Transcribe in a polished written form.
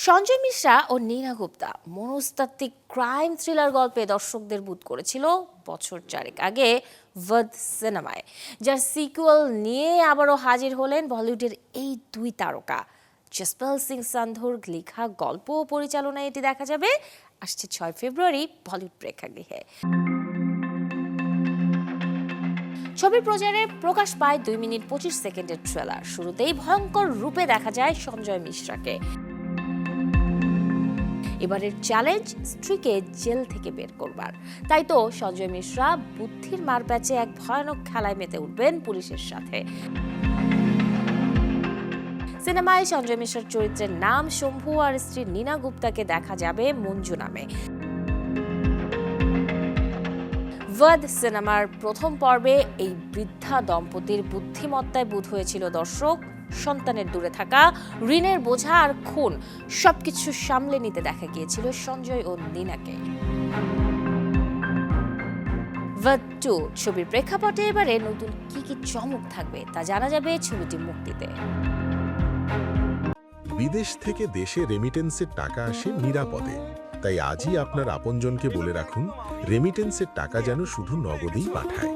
সঞ্জয় মিশ্রা ও নীনা গুপ্তা মনস্তাত্ত্বিক crime thriller গল্পে দর্শকদের বুঁদ করেছিল বছর চারেক আগে বধ সিনেমায়, যার সিকুয়েল নিয়ে আবারও হাজির হলেন বলিউডের এই দুই তারকা। জসপাল সিং সান্ধুর লেখা গল্প ও পরিচালনায় এটি দেখা যাবে আসছে 6 ফেব্রুয়ারি বলিউড প্রেক্ষাগৃহে। ছবির প্রচারে প্রকাশ পায় 2 মিনিট 25 সেকেন্ডের ট্রেলার। শুরুতেই ভয়ঙ্কর রূপে দেখা যায় সঞ্জয় মিশ্রাকে। এবারের চ্যালেঞ্জ স্ত্রীকে জেল থেকে বের করবার। তাই তো সঞ্জয় মিশ্রা বুদ্ধির মারপ্যাচে এক ভয়ানক খেলায় মেতে উঠবেন পুলিশের সাথে। সিনেমায় সঞ্জয় মিশ্রার চরিত্রের নাম শম্ভু আর স্ত্রী নীনা গুপ্তাকে দেখা যাবে মঞ্জু নামে। বধ সিনেমার প্রথম পর্বে এই বৃদ্ধা দম্পতির বুদ্ধিমত্তায় বুঁদ হয়েছিল দর্শক। সন্তানের দূরে থাকা, ঋণের বোঝা আর খুন সবকিছু সামলে নিতে দেখা গিয়েছিল সঞ্জয় ও নীনাকে। বধ 2 ছবির প্রেক্ষাপটে এবারে নতুন কি কি চমক থাকবে তা জানা যাবে ছবিটি মুক্তিতে। বিদেশ থেকে দেশে রেমিটেন্সের টাকা আসে নিরাপদে। তাই আজই আপনার আপনজনকে বলে রাখুন, রেমিটেন্সের টাকা যেন শুধু নগদেই পাঠায়।